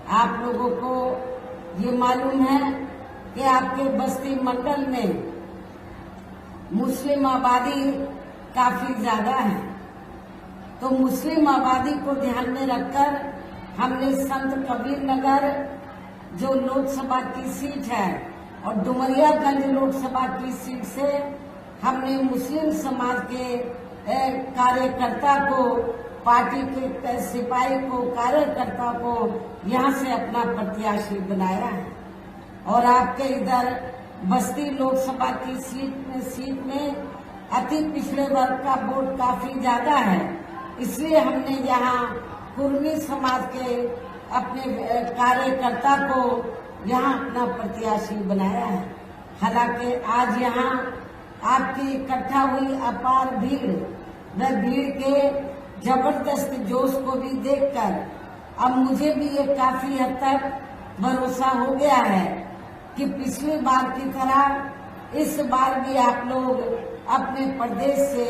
आप लोगों को ये मालूम है कि आपके बस्ती मंडल में मुस्लिम आबादी काफी ज्यादा है। तो मुस्लिम आबादी को ध्यान में रखकर हमने संत कबीर नगर जो लोकसभा की सीट है और डुमरियागंज लोकसभा की सीट से हमने मुस्लिम समाज के कार्यकर्ता को, पार्टी के सिपाही को, कार्यकर्ता को यहाँ से अपना प्रत्याशी बनाया है। और आपके इधर बस्ती लोकसभा की सीट में अति पिछड़े वर्ग का वोट काफी ज्यादा है, इसलिए हमने यहाँ कुर्मी समाज के अपने कार्यकर्ता को यहाँ अपना प्रत्याशी बनाया है। हालांकि आज यहाँ आपकी इकट्ठा हुई अपार भीड़, वह भीड़ के जबरदस्त जोश को भी देखकर अब मुझे भी ये काफी हद तक भरोसा हो गया है कि पिछली बार की तरह इस बार भी आप लोग अपने प्रदेश से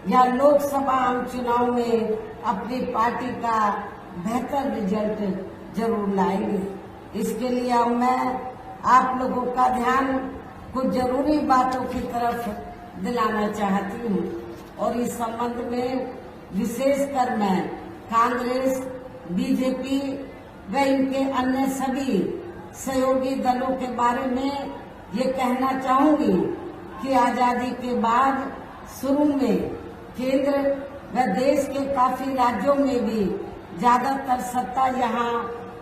या लोकसभा आम चुनाव में अपनी पार्टी का बेहतर रिजल्ट जरूर लाएंगे। इसके लिए अब मैं आप लोगों का ध्यान कुछ जरूरी बातों की तरफ दिलाना चाहती हूँ और इस संबंध में विशेषकर मैं कांग्रेस, बीजेपी व इनके अन्य सभी सहयोगी दलों के बारे में ये कहना चाहूंगी कि आजादी के बाद शुरू में केंद्र व देश के काफी राज्यों में भी ज्यादातर सत्ता यहाँ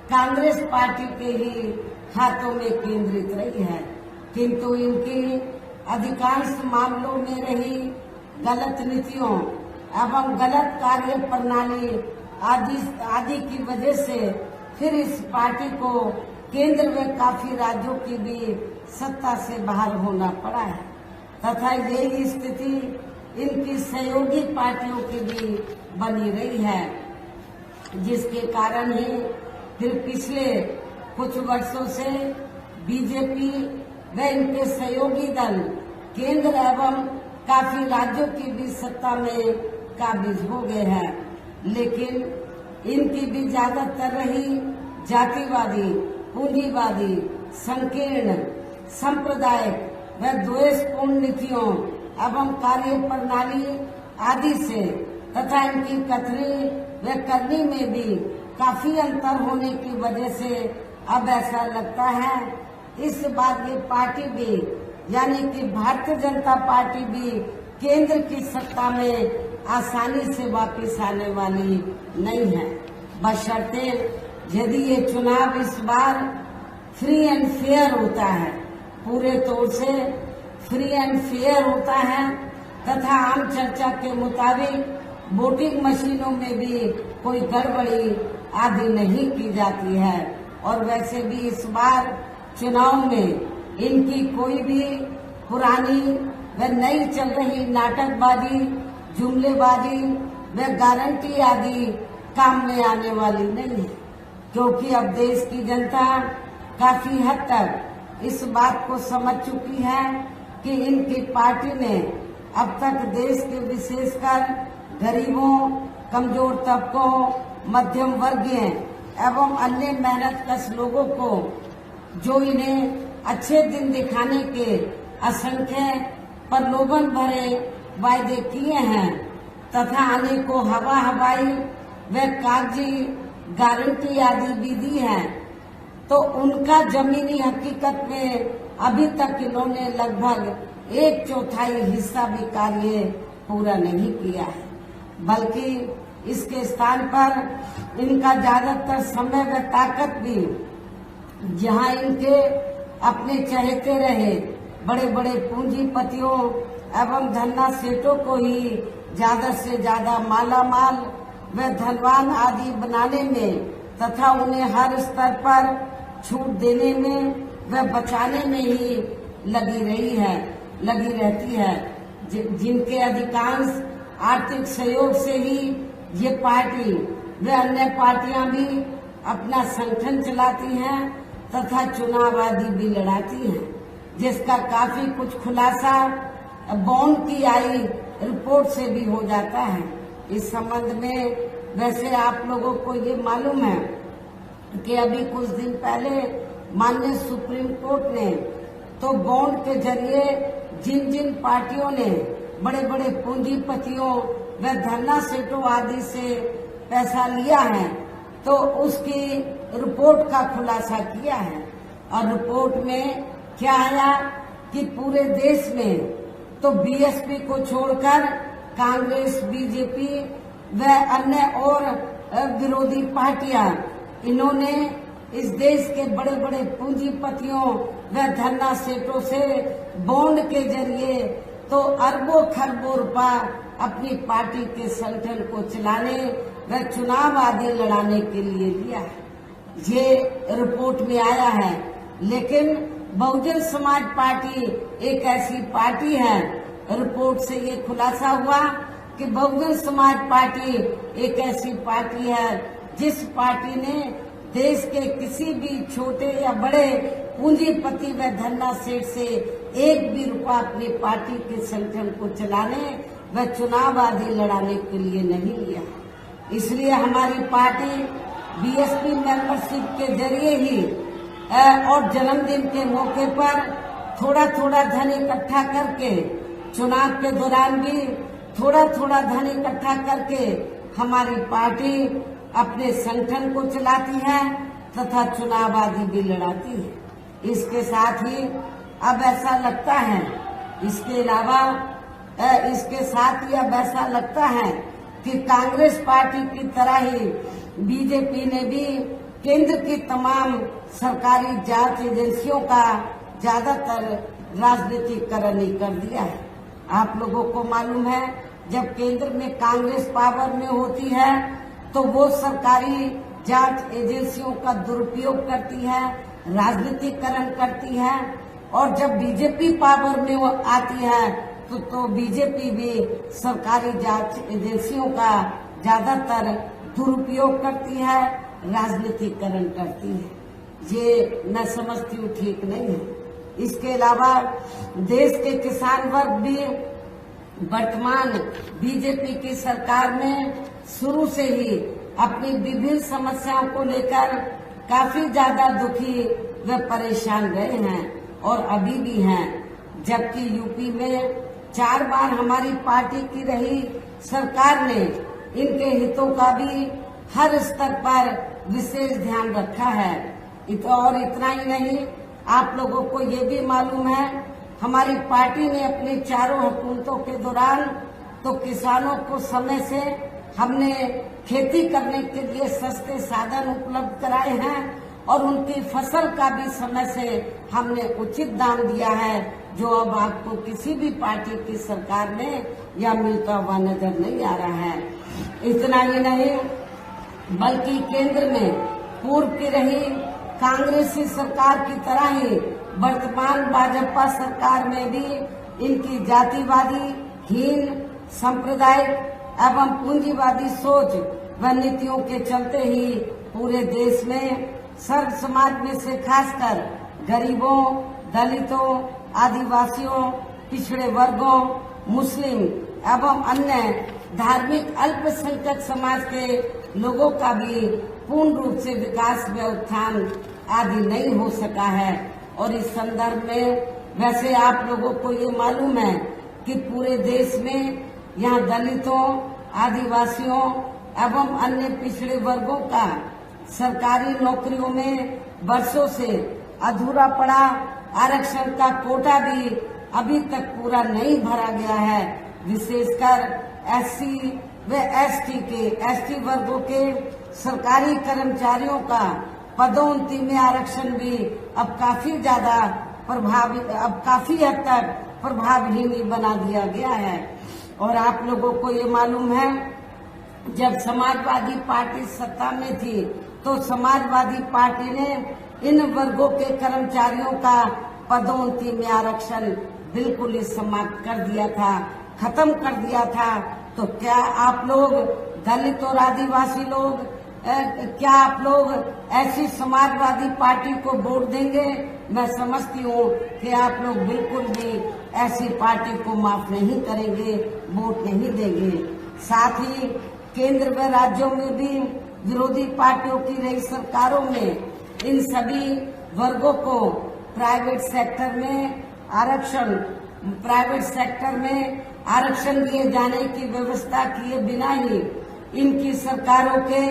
कांग्रेस पार्टी के ही हाथों में केंद्रित रही है, किंतु इनकी अधिकांश मामलों में रही गलत नीतियों एवं गलत कार्य प्रणाली आदि की वजह से फिर इस पार्टी को केंद्र में काफी राज्यों की भी सत्ता से बाहर होना पड़ा है तथा यही स्थिति इनकी सहयोगी पार्टियों की भी बनी रही है, जिसके कारण ही फिर पिछले कुछ वर्षों से बीजेपी व इनके सहयोगी दल केंद्र एवं काफी राज्यों की भी सत्ता में काबिज हो गए हैं, लेकिन इनकी भी ज्यादातर रही जातिवादी, पूंजीवादी, संकीर्ण, सांप्रदायिक व द्वेषपूर्ण नीतियों एवं कार्य प्रणाली आदि से तथा इनकी कथनी व करनी में भी काफी अंतर होने की वजह से अब ऐसा लगता है इस बार ये पार्टी भी यानी कि भारतीय जनता पार्टी भी केंद्र की सत्ता में आसानी से वापस आने वाली नहीं है, बशर्ते यदि ये चुनाव इस बार फ्री एंड फेयर होता है, पूरे तौर से फ्री एंड फेयर होता है तथा आम चर्चा के मुताबिक वोटिंग मशीनों में भी कोई गड़बड़ी आदि नहीं की जाती है और वैसे भी इस बार चुनाव में इनकी कोई भी पुरानी व नई चल रही नाटकबाजी, जुमलेबाजी व गारंटी आदि काम में आने वाली नहीं है, क्योंकि अब देश की जनता काफी हद तक इस बात को समझ चुकी है कि इनकी पार्टी ने अब तक देश के विशेषकर गरीबों, कमजोर तबकों, मध्यम वर्गीय एवं अन्य मेहनतकश लोगों को जो इन्हें अच्छे दिन दिखाने के असंख्य प्रलोभन भरे वायदे किए हैं तथा अनेकों हवाई व कागजी गारंटी आदि भी दी है, तो उनका जमीनी हकीकत में अभी तक इन्होंने लगभग 1/4 हिस्सा भी कार्य पूरा नहीं किया है, बल्कि इसके स्थान पर इनका ज्यादातर समय व ताकत भी जहां इनके अपने चहेते रहे बड़े बड़े पूंजीपतियों एवं धन्ना सेठों को ही ज्यादा से ज्यादा मालामाल व धनवान आदि बनाने में तथा उन्हें हर स्तर पर छूट देने में व बचाने में ही लगी रहती है, जिनके अधिकांश आर्थिक सहयोग से ही ये पार्टी व अन्य पार्टियां भी अपना संगठन चलाती हैं तथा चुनाव आदि भी लड़ाती हैं, जिसका काफी कुछ खुलासा बॉन्ड की आई रिपोर्ट से भी हो जाता है। इस संबंध में वैसे आप लोगों को ये मालूम है कि अभी कुछ दिन पहले माननीय सुप्रीम कोर्ट ने तो बॉन्ड के जरिए जिन जिन पार्टियों ने बड़े बड़े पूंजीपतियों व धरना सेठों आदि से पैसा लिया है तो उसकी रिपोर्ट का खुलासा किया है। और रिपोर्ट में क्या आया कि पूरे देश में तो बीएसपी को छोड़कर कांग्रेस, बीजेपी व अन्य और विरोधी पार्टियां इन्होंने इस देश के बड़े बड़े पूंजीपतियों व धरना सेठों से बॉन्ड के जरिए तो अरबों खरबों रुपया अपनी पार्टी के संगठन को चलाने व चुनाव आदि लड़ाने के लिए लिया है। ये रिपोर्ट में आया है। लेकिन बहुजन समाज पार्टी एक ऐसी पार्टी है, रिपोर्ट से ये खुलासा हुआ कि बहुजन समाज पार्टी एक ऐसी पार्टी है जिस पार्टी ने देश के किसी भी छोटे या बड़े पूंजीपति व धरना सेठ से एक भी रुपया अपनी पार्टी के संगठन को चलाने व चुनाव आदि लड़ाने के लिए नहीं लिया। इसलिए हमारी पार्टी बीएसपी मेंबरशिप के जरिए ही और जन्मदिन के मौके पर थोड़ा थोड़ा धन इकट्ठा करके, चुनाव के दौरान भी थोड़ा थोड़ा धन इकट्ठा करके हमारी पार्टी अपने संगठन को चलाती है तथा चुनाव आदि भी लड़ाती है। इसके साथ ही अब ऐसा लगता है, इसके अलावा इसके साथ ही अब ऐसा लगता है कि कांग्रेस पार्टी की तरह ही बीजेपी ने भी केंद्र की तमाम सरकारी जांच एजेंसियों का ज्यादातर राजनीतिकरण ही कर दिया है। आप लोगों को मालूम है, जब केंद्र में कांग्रेस पावर में होती है तो वो सरकारी जांच एजेंसियों का दुरुपयोग करती है, राजनीतिकरण करती है, और जब बीजेपी पावर में वो आती है तो बीजेपी भी सरकारी जांच एजेंसियों का ज्यादातर दुरुपयोग करती है, राजनीतिकरण करती है। ये मैं समझती हूँ ठीक नहीं है। इसके अलावा देश के किसान वर्ग भी वर्तमान बीजेपी की सरकार में शुरू से ही अपनी विभिन्न समस्याओं को लेकर काफी ज्यादा दुखी व परेशान रहे हैं और अभी भी हैं। जबकि यूपी में 4 बार हमारी पार्टी की रही सरकार ने इनके हितों का भी हर स्तर पर विशेष ध्यान रखा है। और इतना ही नहीं, आप लोगों को ये भी मालूम है, हमारी पार्टी ने अपनी चारों हुकूमतों के दौरान तो किसानों को समय से हमने खेती करने के लिए सस्ते साधन उपलब्ध कराए हैं और उनकी फसल का भी समय से हमने उचित दाम दिया है, जो अब आपको किसी भी पार्टी की सरकार में या मिलता हुआ नजर नहीं आ रहा है। इतना ही नहीं, बल्कि केंद्र में पूर्व की रही कांग्रेसी सरकार की तरह ही वर्तमान भाजपा सरकार में भी इनकी जातिवादी, हीन, सांप्रदायिक एवं पूंजीवादी सोच व नीतियों के चलते ही पूरे देश में सर्व समाज में से खासकर गरीबों, दलितों, आदिवासियों, पिछड़े वर्गों, मुस्लिम एवं अन्य धार्मिक अल्पसंख्यक समाज के लोगों का भी पूर्ण रूप से विकास व उत्थान आदि नहीं हो सका है। और इस संदर्भ में वैसे आप लोगों को ये मालूम है कि पूरे देश में यहाँ दलितों, आदिवासियों एवं अन्य पिछड़े वर्गों का सरकारी नौकरियों में वर्षों से अधूरा पड़ा आरक्षण का कोटा भी अभी तक पूरा नहीं भरा गया है। विशेषकर एससी व एसटी वर्गों के सरकारी कर्मचारियों का पदोन्नति में आरक्षण भी अब काफी हद तक प्रभावहीन बना दिया गया है। और आप लोगों को ये मालूम है, जब समाजवादी पार्टी सत्ता में थी तो समाजवादी पार्टी ने इन वर्गों के कर्मचारियों का पदोन्नति में आरक्षण बिल्कुल ही समाप्त कर दिया था, खत्म कर दिया था। तो क्या आप लोग दलित और आदिवासी लोग क्या आप लोग ऐसी समाजवादी पार्टी को वोट देंगे? मैं समझती हूँ कि आप लोग बिल्कुल भी ऐसी पार्टी को माफ नहीं करेंगे, वोट नहीं देंगे। साथ ही केंद्र व राज्यों में भी विरोधी पार्टियों की रही सरकारों में इन सभी वर्गों को प्राइवेट सेक्टर में आरक्षण दिए जाने की व्यवस्था किए बिना ही इनकी सरकारों के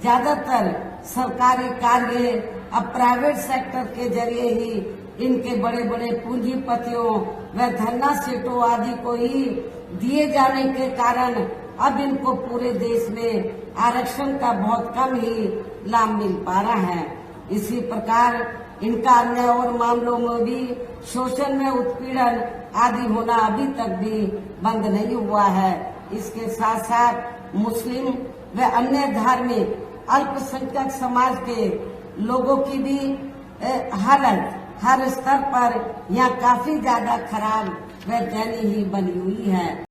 ज्यादातर सरकारी कार्य अब प्राइवेट सेक्टर के जरिए ही इनके बड़े बड़े पूंजीपतियों व धन्ना सेठों आदि को ही दिए जाने के कारण अब इनको पूरे देश में आरक्षण का बहुत कम ही लाभ मिल पा रहा है। इसी प्रकार इनका अन्य और मामलों में भी शोषण में उत्पीड़न आदि होना अभी तक भी बंद नहीं हुआ है। इसके साथ साथ मुस्लिम व अन्य धार्मिक अल्पसंख्यक समाज के लोगों की भी हालत हर स्तर पर यहाँ काफी ज्यादा खराब व दयनीय ही बनी हुई है।